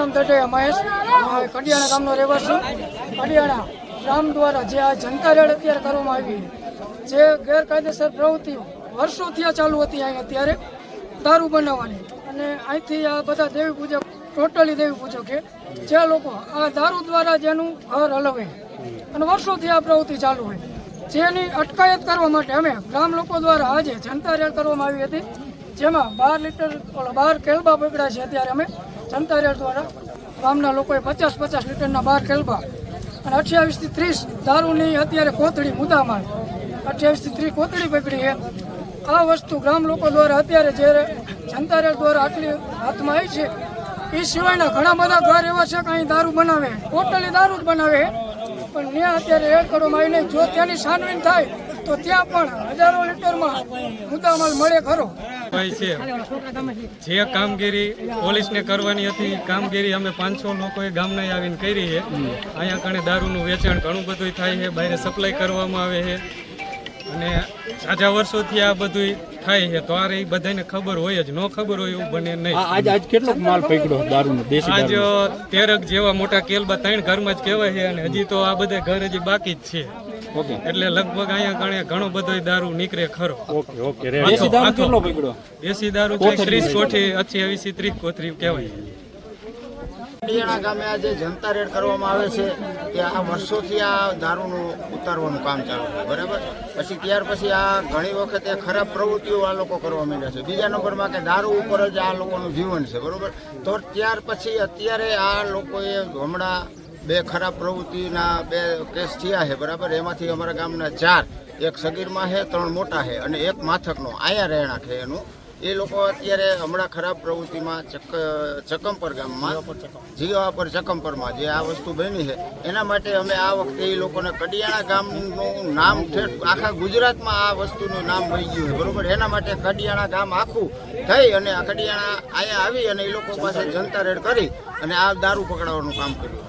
નામ દઢૈયા મહેશ, કડિયાણા ગામનો રહેવાસી. કડિયાણા ગામ દ્વારા જે આ જનતા રેડ અત્યારે કરવામાં આવી, જે ગેરકાયદેસર પ્રવૃત્તિ વર્ષોથી આ ચાલુ હતી અહીં અત્યારે દારૂ બનાવવાની, અને અહીંથી આ બધા દેવી પૂજક, ટોટલી દેવી પૂજક છે, જે લોકો આ દારૂ દ્વારા જેનું ઘર હલવે અને વર્ષોથી આ પ્રવૃત્તિ ચાલુ હોય, જેની અટકાયત કરવા માટે અમે ગામ લોકો દ્વારા આજે જનતા રેડ કરવામાં આવી હતી, જેમાં 12 કેલબા પકડ્યા છે. અત્યારે અમે જનતા રેડ દ્વારા ગામના લોકોએ 50 લીટરના 12 કેલબા અને 28 થી 30 દારૂની અત્યારે કોથળી મુદ્દામાલ 28 થી 30 કોથળી પકડી છે. આ વસ્તુ ગ્રામ લોકો દ્વારા અત્યારે જે જનતા રેડ દ્વારા આટલી હાથમાં આવી છે, એ સિવાયના ઘણા બધા ઘર એવા છે કે અહીં દારૂ બનાવે, ટોટલી દારૂ જ બનાવે, પણ ત્યાં અત્યારે રેડ કરવામાં આવી નહીં. જો ત્યાંની છાનબીન થાય તો ત્યાં પણ હજારો લીટરમાં મુદ્દામાલ મળે ખરો. જે કામગીરી પોલીસને કરવાની હતી, કામગીરી અમે 500 લોકોએ ગામના આવીને કરી છે. અહીંયા કણે દારૂનું વેચાણ ઘણું બધું થાય છે, બહાર સપ્લાય કરવામાં આવે છે, અને સાજા વર્ષોથી આ બધું થાય છે. તો આ એ બધાને ખબર હોય જ, ન ખબર હોય એવું બને નહીં. આજ કેટલો માલ પકડ્યો દારૂનો? આજ 13 જેવા મોટા કેલબા 3 ઘરમાં જ કહેવાય છે, અને હજી તો આ બધા ઘર હજી બાકી જ છે. એટલે લગભગ અહીંયા કણે ઘણો બધો દારૂ નીકળે ખરો. દેશી દારૂ કેટલો પકડ્યો? દેશી દારૂ 30 કોઠી 28 30 કોથળી કહેવાય. કડિયાણા ગામે આજે જનતા રેડ કરવામાં આવે છે કે આ વર્ષોથી આ દારૂનું ઉતારવાનું કામ ચાલુ છે, બરાબર. પછી ત્યાર પછી આ ઘણી વખતે ખરાબ પ્રવૃત્તિઓ આ લોકો કરવા માંડ્યા છે. બીજા નંબરમાં કે દારૂ ઉપર જ આ લોકોનું જીવન છે, બરાબર. તો ત્યાર પછી અત્યારે આ લોકોએ હમણાં 2 ખરાબ પ્રવૃત્તિના 2 કેસ થયા છે, બરાબર. એમાંથી અમારા ગામના 4, એક સગીરમાં છે, 3 મોટા છે અને એક માથકનો આયા રહેણાંક છે એનું. એ લોકો અત્યારે હમણાં ખરાબ પ્રવૃત્તિમાં ચકમપર ગામમાં, જીવાપર ચકમપરમાં જે આ વસ્તુ બની છે, એના માટે અમે આ વખતે એ લોકોને કડિયાણા ગામનું નામ આખા ગુજરાતમાં આ વસ્તુનું નામ વહી ગયું છે, બરોબર. એના માટે કડિયાણા ગામ આખું થઈ અને આ કડિયાણા અહીંયા આવી અને એ લોકો પાસે જનતા રેડ કરી અને આ દારૂ પકડાવવાનું કામ કર્યું.